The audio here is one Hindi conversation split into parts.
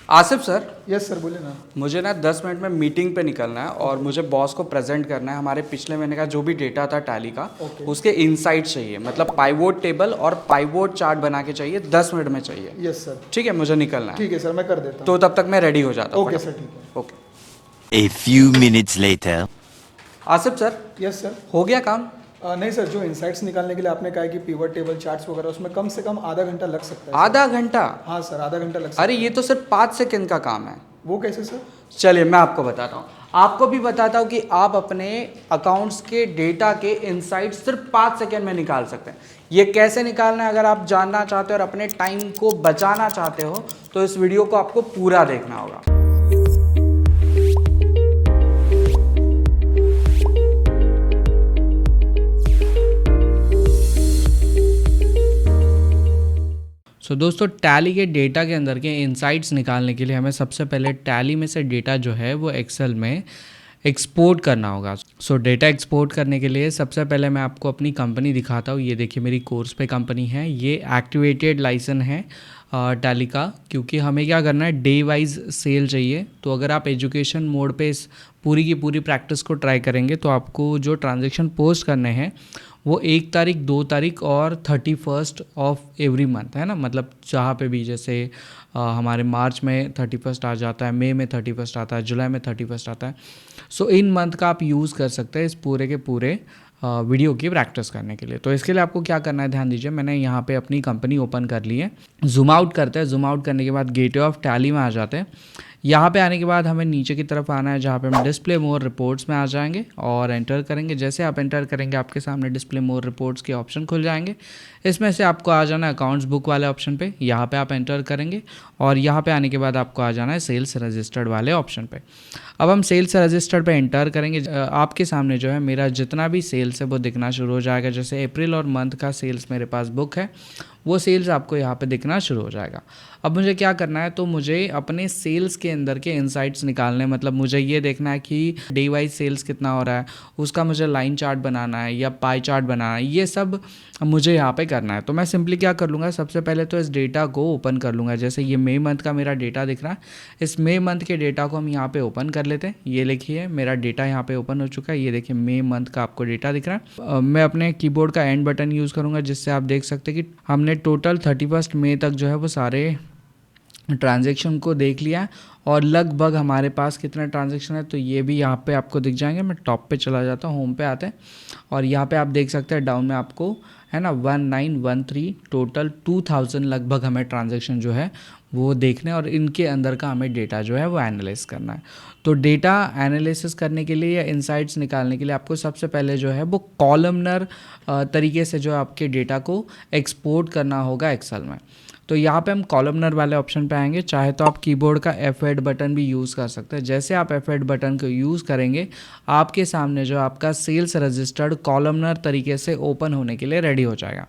आसिफ सर, यस सर, बोले ना। मुझे ना 10 मिनट में मीटिंग पे निकलना है और मुझे बॉस को प्रेजेंट करना है हमारे पिछले महीने का जो भी डेटा था टैली का, उसके इनसाइट चाहिए, मतलब पाइवोट टेबल और पाइवोट चार्ट बना के चाहिए, 10 मिनट में चाहिए। Yes sir. ठीक है, मुझे निकलना है। ठीक है सर, मैं कर देता हूँ। तो तब तक मैं रेडी हो जाता हूँ। ओके सर, ठीक है। Okay. A few minutes later. Asif sir, yes sir. हो गया काम? नहीं सर, जो इंसाइट्स निकालने के लिए आपने कहा है कि पिवट टेबल चार्ट्स वगैरह, उसमें कम से कम आधा घंटा लग सकता है। आधा घंटा? हाँ सर, आधा घंटा लग सकता अरे ये तो सिर्फ 5 सेकेंड का काम है। वो कैसे सर? चलिए मैं आपको बताता हूँ, आपको भी बताता हूँ कि आप अपने अकाउंट्स के डेटा के इनसाइट सिर्फ 5 सेकेंड में निकाल सकते हैं। ये कैसे निकालना है, अगर आप जानना चाहते हो और अपने टाइम को बचाना चाहते हो तो इस वीडियो को आपको पूरा देखना होगा। दोस्तों, टैली के डेटा के अंदर के इनसाइट्स निकालने के लिए हमें सबसे पहले टैली में से डेटा जो है वो एक्सेल में एक्सपोर्ट करना होगा। डेटा एक्सपोर्ट करने के लिए सबसे पहले मैं आपको अपनी कंपनी दिखाता हूँ। ये देखिए मेरी कोर्स पे कंपनी है, ये एक्टिवेटेड लाइसेंस है टैली का, क्योंकि हमें क्या करना है, डे वाइज सेल चाहिए। तो अगर आप एजुकेशन मोड पे इस पूरी की पूरी प्रैक्टिस को ट्राई करेंगे तो आपको जो ट्रांजेक्शन पोस्ट करने हैं वो 1 तारीख, 2 तारीख और 31st ऑफ एवरी मंथ है ना, मतलब जहाँ पे भी, जैसे हमारे मार्च में 31st आ जाता है, मई में 31st आता है, जुलाई में 31st आता है। इन मंथ का आप यूज़ कर सकते हैं इस पूरे के पूरे वीडियो की प्रैक्टिस करने के लिए। तो इसके लिए आपको क्या करना है, ध्यान दीजिए, मैंने यहाँ पे अपनी कंपनी ओपन कर ली है। जूम आउट करते हैं, जूम आउट करने के बाद गेटवे ऑफ टैली में आ जाते हैं। यहाँ पे आने के बाद हमें नीचे की तरफ आना है, जहाँ पे हम डिस्प्ले मोर रिपोर्ट्स में आ जाएंगे और एंटर करेंगे। जैसे आप एंटर करेंगे आपके सामने डिस्प्ले मोर रिपोर्ट्स के ऑप्शन खुल जाएंगे। इसमें से आपको आ जाना है अकाउंट्स बुक वाले ऑप्शन पे, यहाँ पे आप एंटर करेंगे और यहाँ पे आने के बाद आपको आ जाना है सेल्स रजिस्टर्ड वाले ऑप्शन पे। अब हम सेल्स रजिस्टर्ड पे एंटर करेंगे। आपके सामने जो है मेरा जितना भी सेल्स है वो दिखना शुरू हो जाएगा। जैसे अप्रैल और मंथ का सेल्स मेरे पास बुक है, वो सेल्स आपको यहाँ पे दिखना शुरू हो जाएगा। अब मुझे क्या करना है, तो मुझे अपने सेल्स के अंदर के इनसाइट्स निकालने, मतलब मुझे ये देखना है कि डे वाइज सेल्स कितना हो रहा है, उसका मुझे लाइन चार्ट बनाना है या पाई चार्ट बनाना है, ये सब मुझे यहाँ पे करना है। तो मैं सिंपली क्या कर लूँगा, सबसे पहले तो इस डेटा को ओपन कर लूँगा। जैसे ये मई मंथ का मेरा डेटा दिख रहा है, इस मई मंथ के डेटा को हम यहाँ पे ओपन कर लेते हैं। ये लिखिए मेरा डेटा यहाँ पे ओपन हो चुका है। ये देखिए मई मंथ का आपको डेटा दिख रहा है। मैं अपने कीबोर्ड का एंड बटन यूज़ करूँगा, जिससे आप देख सकते हैं कि हमने टोटल 31 मई तक जो है वो सारे ट्रांजैक्शन को देख लिया है और लगभग हमारे पास कितना ट्रांजैक्शन है तो ये भी यहाँ पे आपको दिख जाएंगे। मैं टॉप पे चला जाता हूँ, होम पे आते हैं और यहाँ पे आप देख सकते हैं डाउन में आपको है ना 1913, टोटल 2000 लगभग हमें ट्रांजैक्शन जो है वो देखने और इनके अंदर का हमें डेटा जो है वो एनालाइज करना है। तो डेटा एनालिसिस करने के लिए या इनसाइट्स निकालने के लिए आपको सबसे पहले जो है वो कॉलमनर तरीके से जो आपके डेटा को एक्सपोर्ट करना होगा एक्सेल में। तो यहाँ पे हम कॉलमनर वाले ऑप्शन पे आएंगे। चाहे तो आप कीबोर्ड का F8 बटन भी यूज़ कर सकते हैं। जैसे आप F8 बटन को यूज़ करेंगे आपके सामने जो आपका सेल्स रजिस्टर्ड कॉलमनर तरीके से ओपन होने के लिए रेडी हो जाएगा।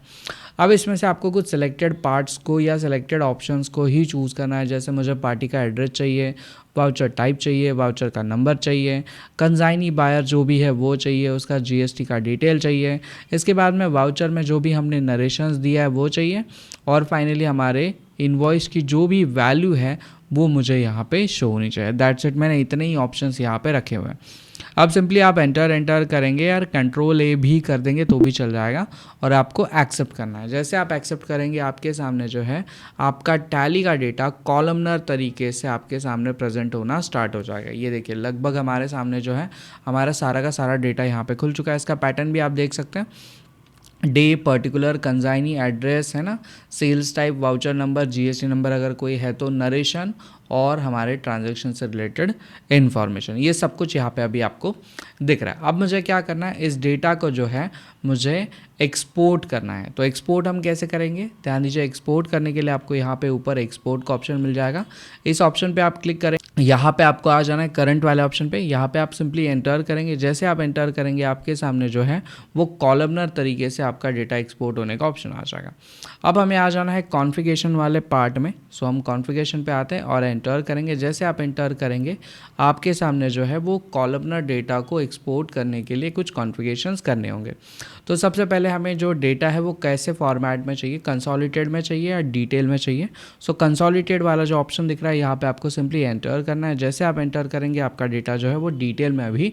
अब इसमें से आपको कुछ सिलेक्टेड पार्ट्स को या सिलेक्टेड ऑप्शंस को ही चूज़ करना है। जैसे मुझे पार्टी का एड्रेस चाहिए, वाउचर टाइप चाहिए, वाउचर का नंबर चाहिए, कंसाइनी बायर जो भी है वो चाहिए, उसका GST का डिटेल चाहिए, इसके बाद में वाउचर में जो भी हमने नरेशंस दिया है वो चाहिए और फाइनली हमारे इनवॉइस की जो भी वैल्यू है वो मुझे यहाँ पे शो होनी चाहिए। दैट्स इट, मैंने इतने ही ऑप्शंस यहाँ पे रखे हुए हैं। अब सिंपली आप एंटर करेंगे यार, कंट्रोल A भी कर देंगे तो भी चल जाएगा और आपको एक्सेप्ट करना है। जैसे आप एक्सेप्ट करेंगे आपके सामने जो है आपका टैली का डेटा कॉलमनर तरीके से आपके सामने प्रेजेंट होना स्टार्ट हो जाएगा। ये देखिए लगभग हमारे सामने जो है हमारा सारा का सारा डेटा यहाँ पे खुल चुका है। इसका पैटर्न भी आप देख सकते हैं, डे, पर्टिकुलर, कंसाइनी, एड्रेस है ना, sales type, voucher number, GST number अगर कोई है तो, नरेशन और हमारे ट्रांजैक्शन से रिलेटेड इन्फॉर्मेशन, ये सब कुछ यहाँ पे अभी आपको दिख रहा है। अब मुझे क्या करना है, इस डेटा को जो है मुझे एक्सपोर्ट करना है। तो एक्सपोर्ट हम कैसे करेंगे, ध्यान दीजिए। एक्सपोर्ट करने के लिए आपको यहाँ पे ऊपर एक्सपोर्ट का ऑप्शन मिल जाएगा। इस ऑप्शन पे आप क्लिक करें, यहाँ पे आपको आ जाना है करंट वाले ऑप्शन पे। यहाँ पे आप सिंपली एंटर करेंगे। जैसे आप एंटर करेंगे आपके सामने जो है वो कॉलमनर तरीके से आपका डेटा एक्सपोर्ट होने का ऑप्शन आ जाएगा। अब हमें आ जाना है कॉन्फ़िगरेशन वाले पार्ट में। हम कॉन्फ़िगरेशन पे आते हैं और एंटर करेंगे। जैसे आप एंटर करेंगे आपके सामने जो है वो कॉलमनर डेटा को एक्सपोर्ट करने के लिए कुछ कॉन्फ़िगरेशंस करने होंगे। तो सबसे पहले हमें जो डेटा है वो कैसे फॉर्मेट में चाहिए, कंसोलिडेटेड में चाहिए या डिटेल में चाहिए। सो कंसोलिडेटेड वाला जो ऑप्शन दिख रहा है यहाँ पे आपको सिंपली एंटर करना है। जैसे आप एंटर करेंगे आपका डेटा जो है वो डिटेल में अभी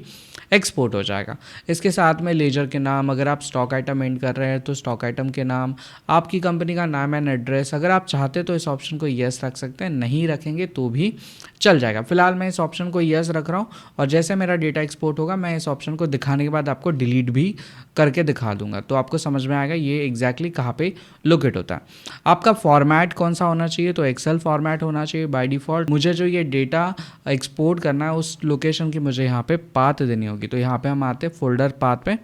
एक्सपोर्ट हो जाएगा। इसके साथ में लेजर के नाम, अगर आप स्टॉक आइटम एंड कर रहे हैं तो स्टॉक आइटम के नाम, आपकी कंपनी का नाम एंड एड्रेस, अगर आप चाहते तो इस ऑप्शन को येस रख सकते हैं, नहीं रखेंगे तो भी चल जाएगा। फिलहाल मैं इस ऑप्शन को येस रख रहा हूँ और जैसे मेरा डेटा एक्सपोर्ट होगा मैं इस ऑप्शन को दिखाने के बाद आपको डिलीट भी करके दिखा दूंगा, तो आपको समझ में आएगा ये एग्जैक्टली कहाँ पे लोकेट होता है। आपका फॉर्मेट कौन सा होना चाहिए, तो एक्सेल फॉर्मेट होना चाहिए बाय डिफ़ॉल्ट। मुझे जो ये डेटा एक्सपोर्ट करना है उस लोकेशन की मुझे यहाँ पे पाथ देनी होगी, तो यहाँ पे हम आते हैं फोल्डर पाथ पे,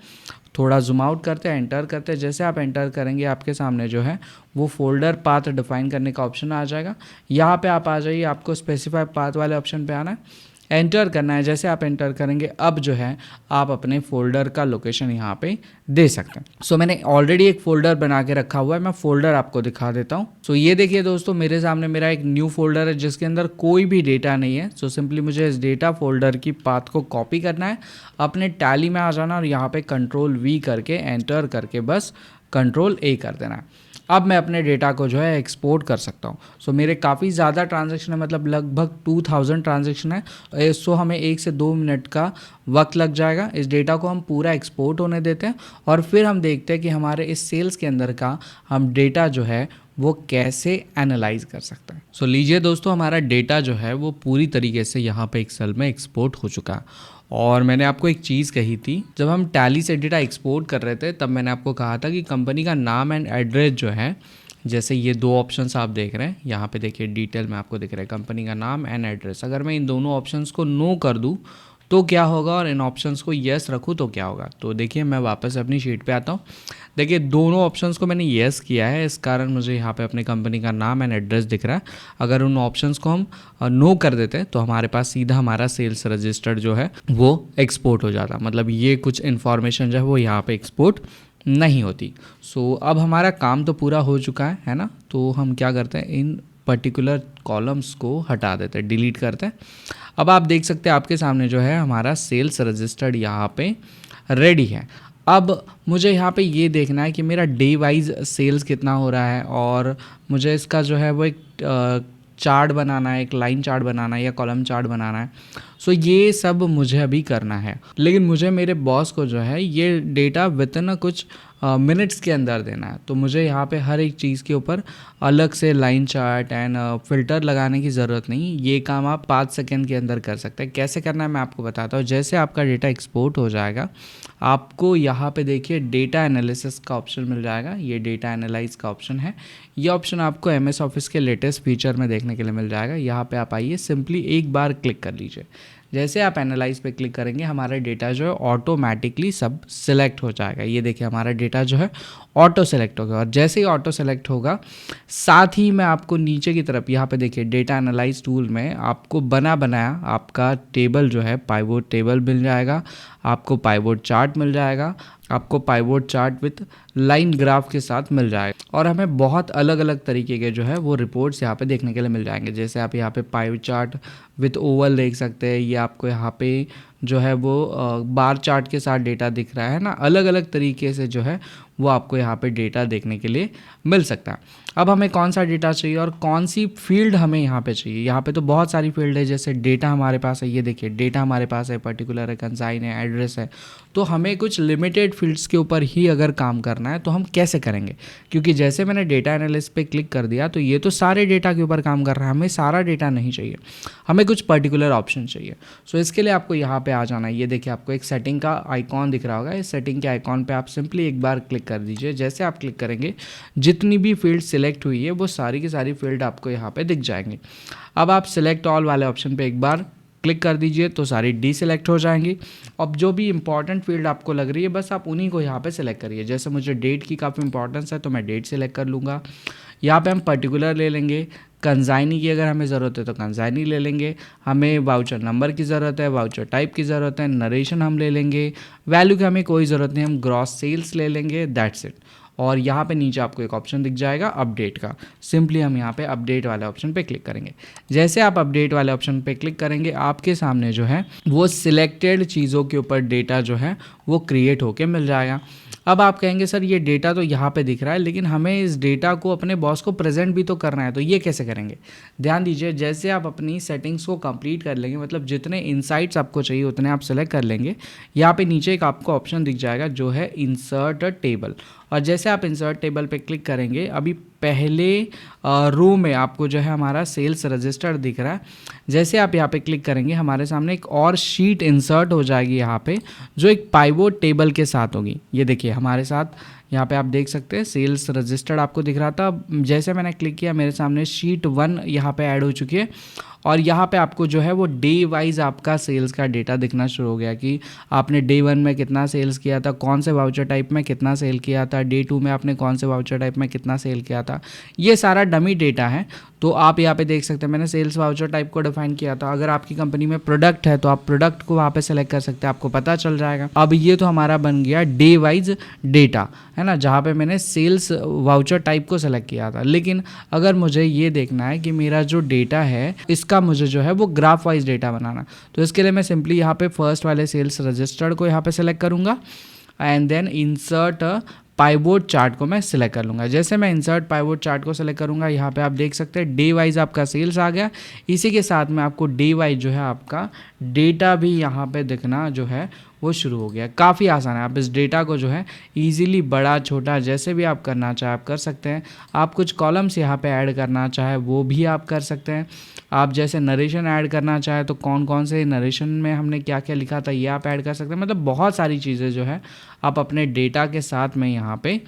थोड़ा जूम आउट करते हैं, एंटर करते हैं। जैसे आप एंटर करेंगे आपके सामने जो है वो फोल्डर पाथ डिफाइन करने का ऑप्शन आ जाएगा। यहाँ पे आप आ जाइए, आपको स्पेसिफाई पाथ वाले ऑप्शन पे आना है, एंटर करना है। जैसे आप एंटर करेंगे अब जो है आप अपने फोल्डर का लोकेशन यहाँ पे दे सकते हैं। सो मैंने ऑलरेडी एक फोल्डर बना के रखा हुआ है, मैं फोल्डर आपको दिखा देता हूँ। सो ये देखिए दोस्तों, मेरे सामने मेरा एक न्यू फोल्डर है जिसके अंदर कोई भी डेटा नहीं है। सो सिंपली मुझे इस डेटा फोल्डर की पाथ को कॉपी करना है, अपने टैली में आ जाना और यहाँ पे Ctrl+V करके एंटर करके बस Ctrl+A कर देना है। अब मैं अपने डेटा को जो है एक्सपोर्ट कर सकता हूँ। सो मेरे काफ़ी ज़्यादा ट्रांजैक्शन है, मतलब लगभग 2000 ट्रांजैक्शन है। सो हमें 1 से 2 मिनट का वक्त लग जाएगा। इस डेटा को हम पूरा एक्सपोर्ट होने देते हैं और फिर हम देखते हैं कि हमारे इस सेल्स के अंदर का हम डेटा जो है वो कैसे एनालाइज कर सकते हैं। सो लीजिए दोस्तों, हमारा डेटा जो है वो पूरी तरीके से यहाँ पे एक्सेल में एक्सपोर्ट हो चुका है। और मैंने आपको एक चीज़ कही थी, जब हम टैली से डेटा एक्सपोर्ट कर रहे थे तब मैंने आपको कहा था कि कंपनी का नाम एंड एड्रेस जो है, जैसे ये 2 ऑप्शंस आप देख रहे हैं यहाँ पे देखिए डिटेल में आपको दिख रहा है कंपनी का नाम एंड एड्रेस। अगर मैं इन दोनों ऑप्शंस को नो कर दूँ तो क्या होगा और इन ऑप्शंस को येस रखूँ तो क्या होगा। तो देखिए मैं वापस अपनी शीट पे आता हूँ। देखिए दोनों ऑप्शंस को मैंने येस किया है, इस कारण मुझे यहाँ पे अपनी कंपनी का नाम एंड एड्रेस दिख रहा है। अगर उन ऑप्शंस को हम नो कर देते हैं तो हमारे पास सीधा हमारा सेल्स रजिस्टर्ड जो है वो एक्सपोर्ट हो जाता, मतलब ये कुछ इन्फॉर्मेशन जो है वो यहाँ पे एक्सपोर्ट नहीं होती। सो अब हमारा काम तो पूरा हो चुका है ना। तो हम क्या करते हैं, इन पर्टिकुलर कॉलम्स को हटा देते हैं, डिलीट करते हैं। अब आप देख सकते हैं आपके सामने जो है हमारा सेल्स रजिस्टर्ड यहाँ पे रेडी है। अब मुझे यहाँ पे ये देखना है कि मेरा डे वाइज सेल्स कितना हो रहा है और मुझे इसका जो है वो एक चार्ट बनाना है, एक लाइन चार्ट बनाना है या कॉलम चार्ट बनाना है। सो ये सब मुझे अभी करना है, लेकिन मुझे मेरे बॉस को जो है ये डेटा विथिन कुछ मिनट्स के अंदर देना है। तो मुझे यहाँ पे हर एक चीज़ के ऊपर अलग से लाइन चार्ट एंड फिल्टर लगाने की ज़रूरत नहीं, ये काम आप 5 सेकंड के अंदर कर सकते हैं। कैसे करना है मैं आपको बताता हूँ। जैसे आपका डेटा एक्सपोर्ट हो जाएगा आपको यहाँ पे देखिए डेटा एनालिसिस का ऑप्शन मिल जाएगा, ये डेटा एनालाइज का ऑप्शन है। ये ऑप्शन आपको MS ऑफिस के लेटेस्ट फीचर में देखने के लिए मिल जाएगा। यहाँ पे आप आइए, सिंपली एक बार क्लिक कर लीजिए। जैसे आप एनालाइज पे क्लिक करेंगे हमारा डेटा जो है ऑटोमेटिकली सब सिलेक्ट हो जाएगा। ये देखिए हमारा डेटा जो है ऑटो सेलेक्ट होगा और जैसे ही ऑटो सेलेक्ट होगा साथ ही मैं आपको नीचे की तरफ यहाँ पे देखिए डेटा एनालाइज टूल में आपको बनाया आपका टेबल जो है पाइवोट टेबल मिल जाएगा, आपको पाइवोट चार्ट मिल जाएगा, आपको pivot chart with line graph के साथ मिल जाएगा और हमें बहुत अलग अलग तरीके के जो है वो रिपोर्ट्स यहाँ पे देखने के लिए मिल जाएंगे। जैसे आप यहाँ पे पाइवोट चार्ट विथ ओवल देख सकते हैं, ये आपको यहाँ पे जो है वो बार चार्ट के साथ डेटा दिख रहा है ना। अलग अलग तरीके से जो है वो आपको यहाँ पे डेटा देखने के लिए मिल सकता है। अब हमें कौन सा डेटा चाहिए और कौन सी फील्ड हमें यहाँ पे चाहिए। यहाँ पे तो बहुत सारी फील्ड है, जैसे डेटा हमारे पास है, ये देखिए डेटा हमारे पास है, पर्टिकुलर है, कंसाइन है, एड्रेस है। तो हमें कुछ लिमिटेड फील्ड्स के ऊपर ही अगर काम करना है तो हम कैसे करेंगे, क्योंकि जैसे मैंने डेटा एनालिस्ट पे क्लिक कर दिया तो ये तो सारे डेटा के ऊपर काम कर रहा है, हमें सारा डेटा नहीं चाहिए, हमें कुछ पर्टिकुलर ऑप्शन चाहिए। सो इसके लिए आपको यहाँ पे आ जाना है। ये देखिए आपको एक सेटिंग का आइकॉन दिख रहा होगा, इस सेटिंग के आइकॉन पे आप सिंपली एक बार क्लिक कर दीजिए। जैसे आप क्लिक करेंगे जितनी भी फील्ड सिलेक्ट हुई है वो सारी की सारी फील्ड आपको यहाँ पे दिख जाएंगी। अब आप सिलेक्ट ऑल वाले ऑप्शन पे एक बार क्लिक कर दीजिए तो सारी डीसेलेक्ट हो जाएंगी। अब जो भी इंपॉर्टेंट फील्ड आपको लग रही है बस आप उन्हीं को यहाँ पे सिलेक्ट करिए। जैसे मुझे डेट की काफ़ी इंपॉर्टेंस है तो मैं डेट सिलेक्ट कर लूँगा। यहाँ पे हम पर्टिकुलर ले लेंगे, कंसाइनी की अगर हमें ज़रूरत है तो कंसाइनी ले लेंगे, हमें वाउचर नंबर की ज़रूरत है, वाउचर टाइप की ज़रूरत है, नरेशन हम ले लेंगे, वैल्यू की हमें कोई ज़रूरत नहीं, हम ग्रॉस सेल्स ले लेंगे, दैट्स इट। और यहाँ पे नीचे आपको एक ऑप्शन दिख जाएगा अपडेट का, सिंपली हम यहाँ पे अपडेट वाले ऑप्शन पे क्लिक करेंगे। जैसे आप अपडेट वाले ऑप्शन पे क्लिक करेंगे आपके सामने जो है वो सिलेक्टेड चीज़ों के ऊपर डेटा जो है वो क्रिएट होके मिल जाएगा। अब आप कहेंगे सर ये डेटा तो यहाँ पे दिख रहा है, लेकिन हमें इस डेटा को अपने बॉस को प्रेजेंट भी तो करना है, तो ये कैसे करेंगे? ध्यान दीजिए, जैसे आप अपनी सेटिंग्स को कंप्लीट कर लेंगे, मतलब जितने इनसाइट्स आपको चाहिए उतने आप सेलेक्ट कर लेंगे, यहाँ पे नीचे एक आपको ऑप्शन दिख जाएगा जो है इंसर्ट टेबल। और जैसे आप इंसर्ट टेबल पे क्लिक करेंगे, अभी पहले रो में आपको जो है हमारा सेल्स रजिस्टर दिख रहा है। जैसे आप यहाँ पे क्लिक करेंगे, हमारे सामने एक और शीट इंसर्ट हो जाएगी यहाँ पे, जो एक पाइवोट टेबल के साथ होगी। ये देखिए हमारे साथ यहाँ पे आप देख सकते हैं सेल्स रजिस्टर्ड आपको दिख रहा था। जैसे मैंने क्लिक किया, मेरे सामने शीट 1 यहाँ पे ऐड हो चुकी है और यहाँ पे आपको जो है वो डे वाइज आपका सेल्स का डेटा दिखना शुरू हो गया कि आपने डे 1 में कितना सेल्स किया था, कौन से वाउचर टाइप में कितना सेल किया था, डे 2 में आपने कौन से वाउचर टाइप में कितना सेल किया था। ये सारा डमी डेटा है, तो आप यहाँ पे देख सकते हैं मैंने सेल्स वाउचर टाइप को डिफाइन किया था। अगर आपकी कंपनी में प्रोडक्ट है तो आप प्रोडक्ट को वहाँ पे सेलेक्ट कर सकते हैं, आपको पता चल जाएगा। अब ये तो हमारा बन गया डे वाइज डेटा, है ना, जहाँ पे मैंने सेल्स वाउचर टाइप को सेलेक्ट किया था। लेकिन अगर मुझे ये देखना है कि मेरा जो डेटा है इसका मुझे जो है वो ग्राफ वाइज डेटा बनाना, तो इसके लिए मैं सिंपली यहाँ पे फर्स्ट वाले सेल्स रजिस्टर्ड को यहाँ पे सेलेक्ट करूँगा and then insert pivot chart को मैं सिलेक्ट कर लूँगा। जैसे मैं इंसर्ट पाइवोट चार्ट को सिलेक्ट करूँगा, यहाँ पे आप देख सकते हैं डे वाइज आपका सेल्स आ गया। इसी के साथ में आपको डे वाइज जो है आपका डेटा भी यहाँ पे दिखना जो है वो शुरू हो गया। काफ़ी आसान है, आप इस डेटा को जो है इजीली बड़ा छोटा जैसे भी आप करना चाहे आप कर सकते हैं। आप कुछ कॉलम्स यहाँ पे ऐड करना चाहे वो भी आप कर सकते हैं। आप जैसे नरेशन ऐड करना चाहे तो कौन कौन से नरेशन में हमने क्या क्या लिखा था ये आप ऐड कर सकते हैं। मतलब बहुत सारी चीज़ें जो है आप अपने डेटा के साथ में यहाँ पे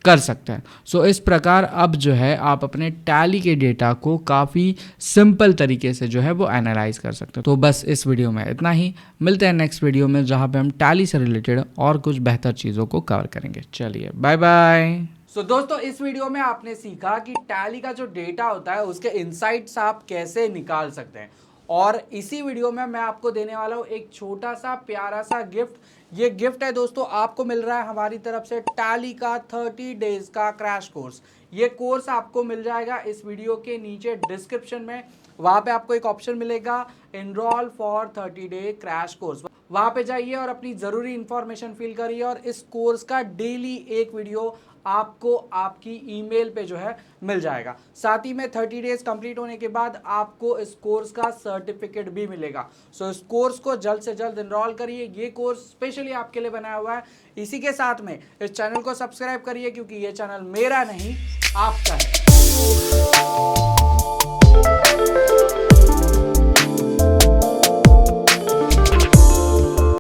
कर सकते हैं। सो इस प्रकार अब जो है आप अपने टैली के डेटा को काफ़ी सिंपल तरीके से जो है वो एनालाइज कर सकते हैं। तो बस इस वीडियो में इतना ही, मिलते हैं नेक्स्ट वीडियो में जहाँ पे हम टैली से रिलेटेड और कुछ बेहतर चीज़ों को कवर करेंगे। चलिए बाय बाय। सो दोस्तों इस वीडियो में आपने सीखा कि टैली का जो डेटा होता है उसके इनसाइट्स आप कैसे निकाल सकते हैं, और इसी वीडियो में मैं आपको देने वाला हूँ एक छोटा सा प्यारा सा गिफ्ट। ये गिफ्ट है दोस्तों, आपको मिल रहा है हमारी तरफ से टैली का 30 डेज का क्रैश कोर्स। ये कोर्स आपको मिल जाएगा इस वीडियो के नीचे डिस्क्रिप्शन में, वहाँ पे आपको एक ऑप्शन मिलेगा enrol for 30 day crash course. वहाँ पे जाइए और अपनी ज़रूरी इंफॉर्मेशन फिल करिए और इस कोर्स का डेली एक वीडियो आपको आपकी ईमेल पे जो है मिल जाएगा। साथ ही में 30 डेज कंप्लीट होने के बाद आपको इस कोर्स का सर्टिफिकेट भी मिलेगा। सो इस कोर्स को जल्द से जल्द एनरोल करिए, ये कोर्स स्पेशली आपके लिए बनाया हुआ है। इसी के साथ में इस चैनल को सब्सक्राइब करिए क्योंकि ये चैनल मेरा नहीं आपका है।